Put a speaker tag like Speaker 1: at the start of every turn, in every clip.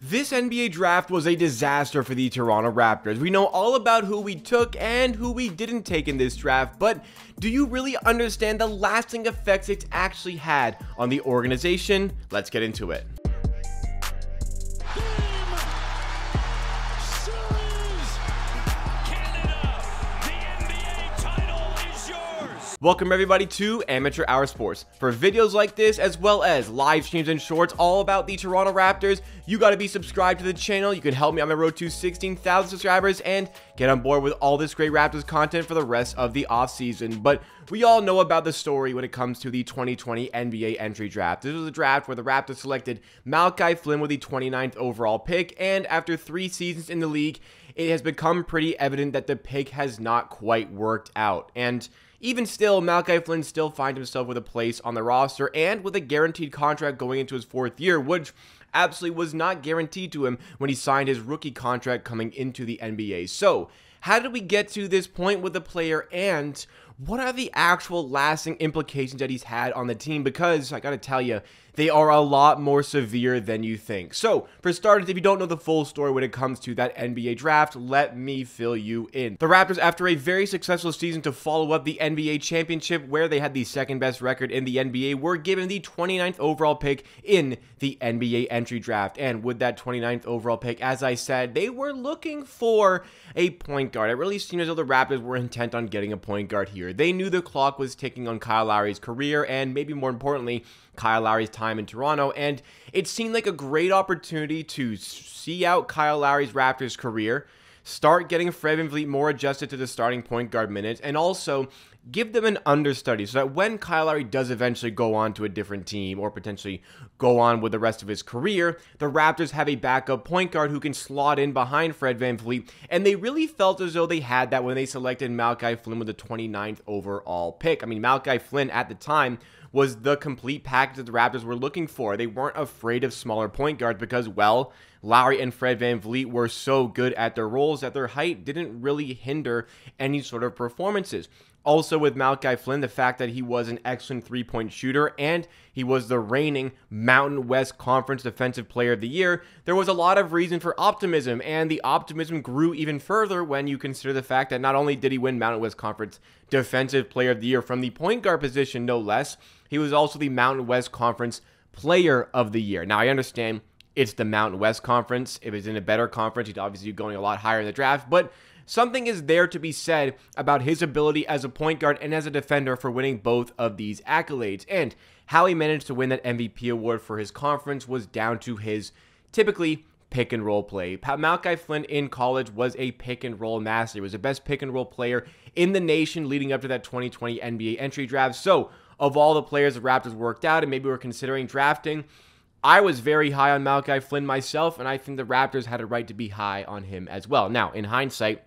Speaker 1: This NBA draft was a disaster for the Toronto Raptors. We know all about who we took and who we didn't take in this draft, but do you really understand the lasting effects it's actually had on the organization? Let's get into it. Welcome everybody to Amateur Hour Sports. For videos like this, as well as live streams and shorts all about the Toronto Raptors, you gotta be subscribed to the channel. You can help me on my road to 16,000 subscribers and get on board with all this great Raptors content for the rest of the offseason. But we all know about the story when it comes to the 2020 NBA entry draft. This was a draft where the Raptors selected Malachi Flynn with the 29th overall pick, and after 3 seasons in the league, it has become pretty evident that the pick has not quite worked out. And even still, Malachi Flynn still finds himself with a place on the roster and with a guaranteed contract going into his 4th year, which absolutely was not guaranteed to him when he signed his rookie contract coming into the NBA. So, how did we get to this point with the player, and what are the actual lasting implications that he's had on the team? Because, I gotta tell you, they are a lot more severe than you think. So, for starters, if you don't know the full story when it comes to that NBA draft, let me fill you in. The Raptors, after a very successful season to follow up the NBA championship, where they had the 2nd best record in the NBA, were given the 29th overall pick in the NBA entry draft. And with that 29th overall pick, as I said, they were looking for a point guard. It really seemed as though the Raptors were intent on getting a point guard here. They knew the clock was ticking on Kyle Lowry's career, and maybe more importantly, Kyle Lowry's time in Toronto, and it seemed like a great opportunity to see out Kyle Lowry's Raptors career, start getting Fred VanVleet more adjusted to the starting point guard minutes, and also give them an understudy so that when Kyle Lowry does eventually go on to a different team or potentially go on with the rest of his career, the Raptors have a backup point guard who can slot in behind Fred VanVleet, and they really felt as though they had that when they selected Malachi Flynn with the 29th overall pick. I mean, Malachi Flynn at the time was the complete package that the Raptors were looking for. They weren't afraid of smaller point guards because, well, Lowry and Fred VanVleet were so good at their roles that their height didn't really hinder any sort of performances. Also with Malachi Flynn, the fact that he was an excellent three-point shooter and he was the reigning Mountain West Conference Defensive Player of the Year, there was a lot of reason for optimism, and the optimism grew even further when you consider the fact that not only did he win Mountain West Conference Defensive Player of the Year from the point guard position, no less, he was also the Mountain West Conference Player of the Year. Now, I understand it's the Mountain West Conference. If it's in a better conference, he'd obviously be going a lot higher in the draft, but something is there to be said about his ability as a point guard and as a defender for winning both of these accolades. And how he managed to win that MVP award for his conference was down to his typically pick and roll play. Malachi Flynn in college was a pick and roll master. He was the best pick and roll player in the nation leading up to that 2020 NBA entry draft. So, of all the players the Raptors worked out and maybe were considering drafting, I was very high on Malachi Flynn myself, and I think the Raptors had a right to be high on him as well. Now, in hindsight,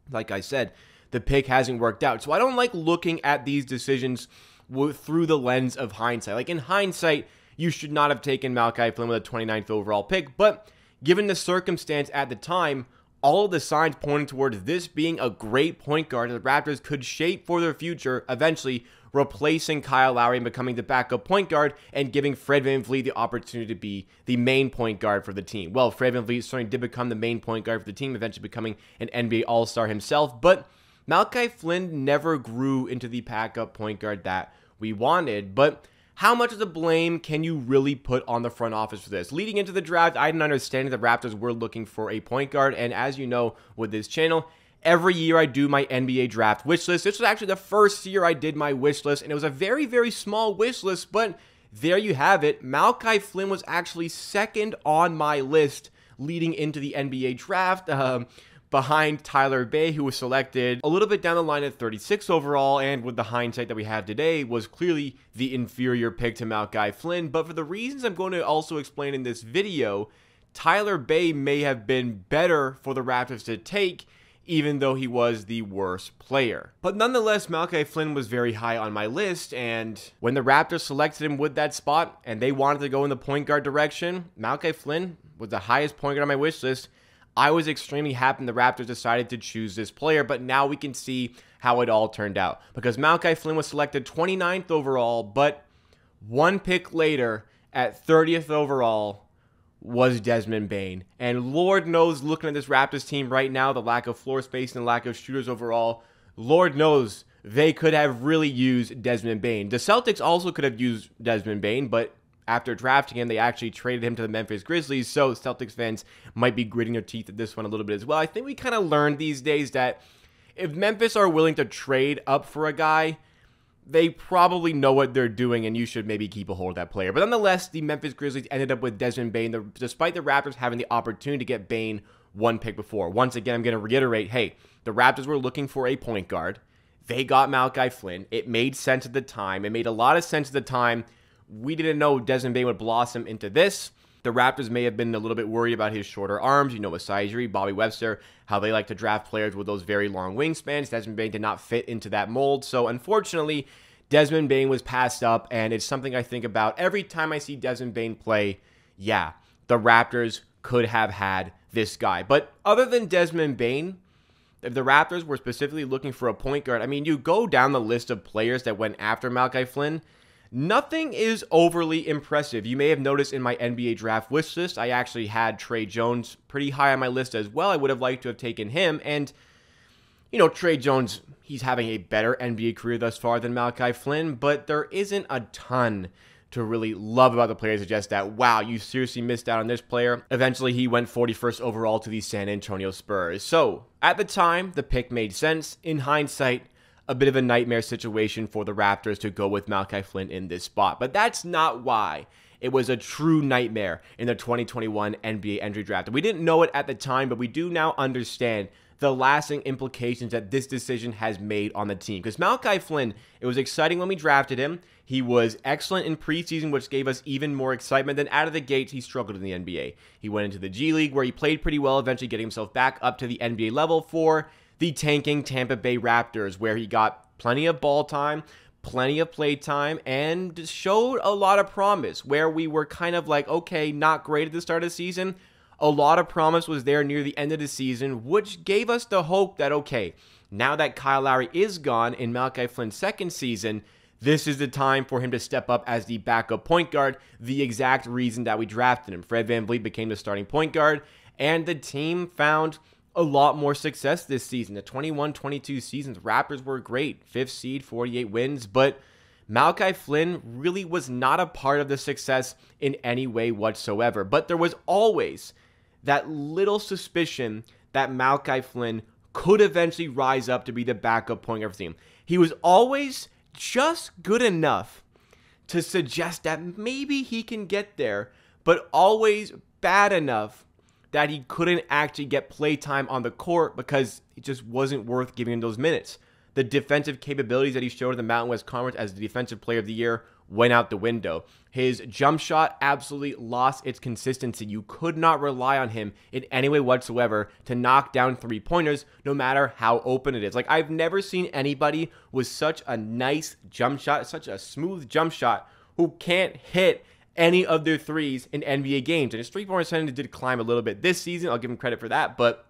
Speaker 1: like I said, the pick hasn't worked out. So I don't like looking at these decisions through the lens of hindsight. Like in hindsight, you should not have taken Malachi Flynn with a 29th overall pick, but given the circumstance at the time, all of the signs pointed towards this being a great point guard that the Raptors could shape for their future, eventually replacing Kyle Lowry and becoming the backup point guard and giving Fred VanVleet the opportunity to be the main point guard for the team. Well, Fred VanVleet certainly did become the main point guard for the team, eventually becoming an NBA All-Star himself, but Malachi Flynn never grew into the backup point guard that we wanted. But how much of the blame can you really put on the front office for this? Leading into the draft, I had an understanding the Raptors were looking for a point guard, and as you know with this channel, every year I do my NBA draft wish list. This was actually the first year I did my wish list, and it was a very, very small wish list, but there you have it. Malachi Flynn was actually 2nd on my list leading into the NBA draft, behind Tyler Bay, who was selected a little bit down the line at 36 overall, and with the hindsight that we have today, was clearly the inferior pick to Malachi Flynn. But for the reasons I'm going to also explain in this video, Tyler Bay may have been better for the Raptors to take, even though he was the worst player. But nonetheless, Malachi Flynn was very high on my list, and when the Raptors selected him with that spot, and they wanted to go in the point guard direction, Malachi Flynn was the highest point guard on my wish list. I was extremely happy the Raptors decided to choose this player, but now we can see how it all turned out. Because Malachi Flynn was selected 29th overall, but one pick later at 30th overall, was Desmond Bane. And Lord knows, looking at this Raptors team right now, the lack of floor space and the lack of shooters overall, Lord knows they could have really used Desmond Bane. The Celtics also could have used Desmond Bane, but after drafting him, they actually traded him to the Memphis Grizzlies, so Celtics fans might be gritting their teeth at this one a little bit as well. I think we kind of learned these days that if Memphis are willing to trade up for a guy, they probably know what they're doing, and you should maybe keep a hold of that player. But nonetheless, the Memphis Grizzlies ended up with Desmond Bane, despite the Raptors having the opportunity to get Bane one pick before. Once again, I'm going to reiterate, hey, the Raptors were looking for a point guard. They got Malachi Flynn. It made sense at the time. It made a lot of sense at the time. We didn't know Desmond Bane would blossom into this. The Raptors may have been a little bit worried about his shorter arms. You know, Masai Ujiri, Bobby Webster, how they like to draft players with those very long wingspans. Desmond Bane did not fit into that mold. So, unfortunately, Desmond Bane was passed up, and it's something I think about every time I see Desmond Bane play. Yeah, the Raptors could have had this guy. But other than Desmond Bane, if the Raptors were specifically looking for a point guard, I mean, you go down the list of players that went after Malachi Flynn, nothing is overly impressive. You may have noticed in my NBA draft wish list, I actually had Tre Jones pretty high on my list as well. I would have liked to have taken him. And, you know, Tre Jones, he's having a better NBA career thus far than Malachi Flynn, but there isn't a ton to really love about the player to suggest that, wow, you seriously missed out on this player. Eventually, he went 41st overall to the San Antonio Spurs. So, at the time, the pick made sense. In hindsight, a bit of a nightmare situation for the Raptors to go with Malachi Flynn in this spot. But that's not why it was a true nightmare in the 2021 NBA entry draft. And we didn't know it at the time, but we do now understand the lasting implications that this decision has made on the team. Because Malachi Flynn, it was exciting when we drafted him. He was excellent in preseason, which gave us even more excitement. Then out of the gates, he struggled in the NBA. He went into the G League, where he played pretty well, eventually getting himself back up to the NBA level for the tanking Tampa Bay Raptors, where he got plenty of ball time, plenty of play time, and showed a lot of promise, where we were kind of like, okay, not great at the start of the season. A lot of promise was there near the end of the season, which gave us the hope that, okay, now that Kyle Lowry is gone in Malachi Flynn's second season, this is the time for him to step up as the backup point guard, the exact reason that we drafted him. Fred VanVleet became the starting point guard, and the team found a lot more success this season. The 21-22 season, the Raptors were great. 5th seed, 48 wins, but Malachi Flynn really was not a part of the success in any way whatsoever. But there was always that little suspicion that Malachi Flynn could eventually rise up to be the backup point guard for the team. He was always just good enough to suggest that maybe he can get there, but always bad enough that he couldn't actually get play time on the court because it just wasn't worth giving him those minutes. The defensive capabilities that he showed in the Mountain West Conference as the Defensive Player of the Year went out the window. His jump shot absolutely lost its consistency. You could not rely on him in any way whatsoever to knock down three-pointers, no matter how open it is. Like, I've never seen anybody with such a nice jump shot, such a smooth jump shot, who can't hit any of their threes in NBA games. And his three-point percentage did climb a little bit this season. I'll give him credit for that. But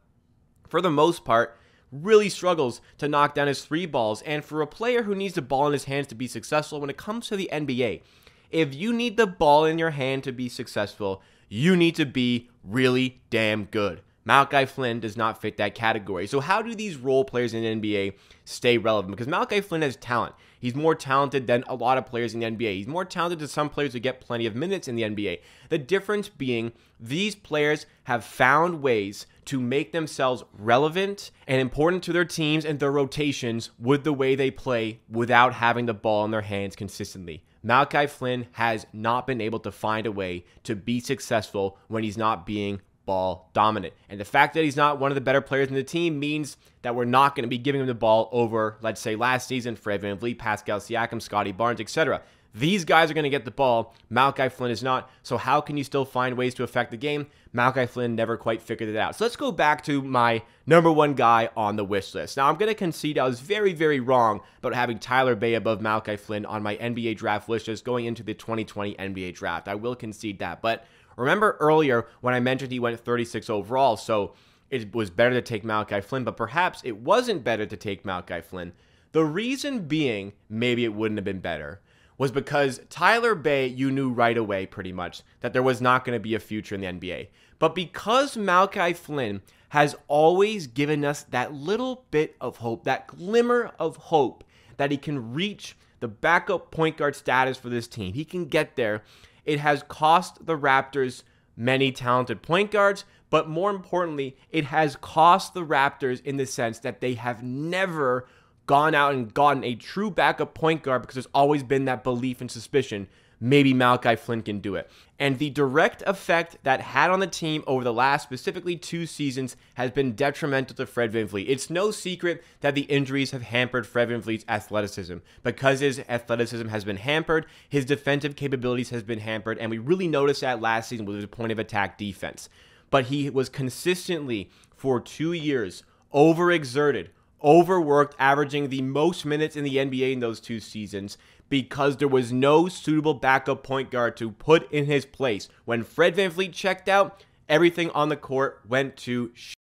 Speaker 1: for the most part, really struggles to knock down his three balls. And for a player who needs the ball in his hands to be successful, when it comes to the NBA, if you need the ball in your hand to be successful, you need to be really damn good. Malachi Flynn does not fit that category. So how do these role players in the NBA stay relevant? Because Malachi Flynn has talent. He's more talented than a lot of players in the NBA. He's more talented than some players who get plenty of minutes in the NBA. The difference being these players have found ways to make themselves relevant and important to their teams and their rotations with the way they play without having the ball in their hands consistently. Malachi Flynn has not been able to find a way to be successful when he's not being ball dominant. And the fact that he's not one of the better players in the team means that we're not going to be giving him the ball over, let's say, last season, Fred VanVleet, Pascal Siakam, Scotty Barnes, etc. These guys are going to get the ball. Malachi Flynn is not. So how can you still find ways to affect the game? Malachi Flynn never quite figured it out. So let's go back to my number one guy on the wish list. Now, I'm going to concede I was very, very wrong about having Tyler Bey above Malachi Flynn on my NBA draft wish list going into the 2020 NBA draft. I will concede that. But remember earlier when I mentioned he went 36 overall, so it was better to take Malachi Flynn, but perhaps it wasn't better to take Malachi Flynn. The reason being, maybe it wouldn't have been better, was because Tyler Bay, you knew right away pretty much that there was not going to be a future in the NBA. But because Malachi Flynn has always given us that little bit of hope, that glimmer of hope that he can reach the backup point guard status for this team, he can get there, it has cost the Raptors many talented point guards, but more importantly, it has cost the Raptors in the sense that they have never gone out and gotten a true backup point guard because there's always been that belief and suspicion maybe Malachi Flynn can do it. And the direct effect that had on the team over the last specifically 2 seasons has been detrimental to Fred VanVleet. It's no secret that the injuries have hampered Fred VanVleet's athleticism. Because his athleticism has been hampered, his defensive capabilities has been hampered, and we really noticed that last season with his point of attack defense. But he was consistently, for 2 years, overexerted, overworked, averaging the most minutes in the NBA in those 2 seasons because there was no suitable backup point guard to put in his place. When Fred VanVleet checked out, everything on the court went to shit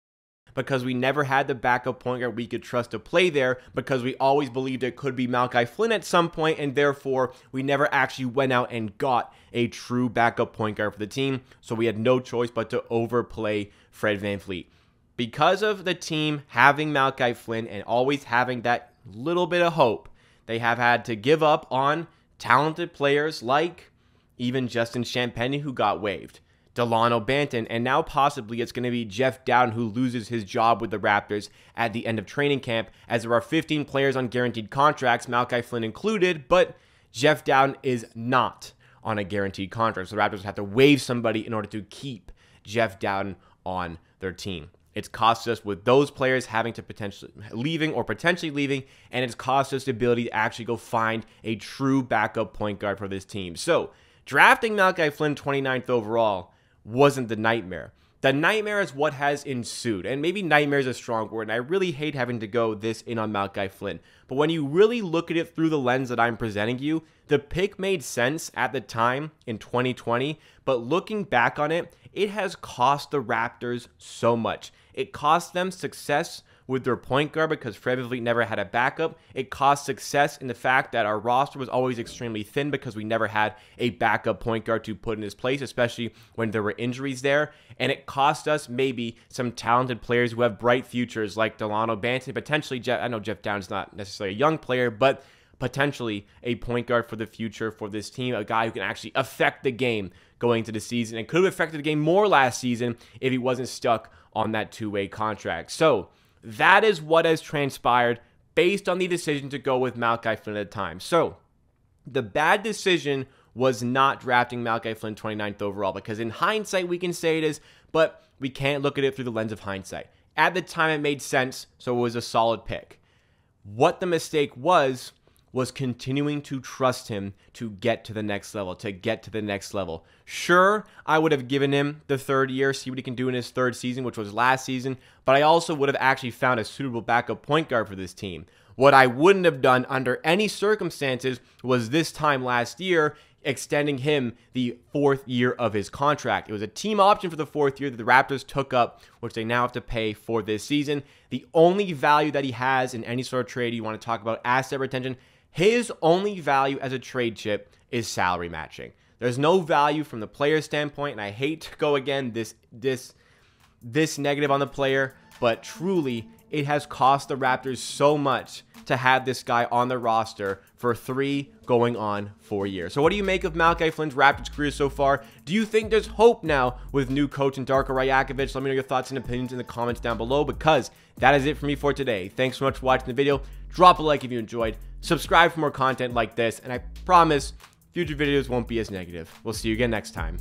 Speaker 1: because we never had the backup point guard we could trust to play there because we always believed it could be Malachi Flynn at some point, and therefore we never actually went out and got a true backup point guard for the team, so we had no choice but to overplay Fred VanVleet. Because of the team having Malachi Flynn and always having that little bit of hope, they have had to give up on talented players like even Justin Champagnie, who got waived, Delano Banton, and now possibly it's going to be Jeff Dowden, who loses his job with the Raptors at the end of training camp, as there are 15 players on guaranteed contracts, Malachi Flynn included, but Jeff Dowden is not on a guaranteed contract, so the Raptors have to waive somebody in order to keep Jeff Dowden on their team. It's cost us with those players having to potentially leaving, and it's cost us the ability to actually go find a true backup point guard for this team. So, drafting Malachi Flynn 29th overall wasn't the nightmare. The nightmare is what has ensued, and maybe nightmare is a strong word, and I really hate having to go this in on Malachi Flynn. But when you really look at it through the lens that I'm presenting you, the pick made sense at the time in 2020, but looking back on it, it has cost the Raptors so much. It cost them success with their point guard because Fred VanVleet never had a backup. It cost success in the fact that our roster was always extremely thin because we never had a backup point guard to put in his place, especially when there were injuries there. And it cost us maybe some talented players who have bright futures like Delano Banton, potentially I know Jeff Dowden's not necessarily a young player, but potentially a point guard for the future for this team, a guy who can actually affect the game going into the season and could have affected the game more last season if he wasn't stuck on that 2-way contract. So that is what has transpired based on the decision to go with Malachi Flynn at the time. So the bad decision was not drafting Malachi Flynn 29th overall, because in hindsight we can say it is, but we can't look at it through the lens of hindsight. At the time it made sense, so it was a solid pick. What the mistake was continuing to trust him to get to the next level, Sure, I would have given him the 3rd year, see what he can do in his 3rd season, which was last season, but I also would have actually found a suitable backup point guard for this team. What I wouldn't have done under any circumstances was this time last year, extending him the 4th year of his contract. It was a team option for the 4th year that the Raptors took up, which they now have to pay for this season. The only value that he has in any sort of trade, you want to talk about asset retention, his only value as a trade chip is salary matching. There's no value from the player standpoint, and I hate to go again this negative on the player, but truly it has cost the Raptors so much to have this guy on the roster for 3 going on 4 years. So what do you make of Malachi Flynn's Raptors career so far? Do you think there's hope now with new coach and Darko Rajakovic? Let me know your thoughts and opinions in the comments down below, because that is it for me for today. Thanks so much for watching the video. Drop a like if you enjoyed. Subscribe for more content like this, and I promise future videos won't be as negative. We'll see you again next time.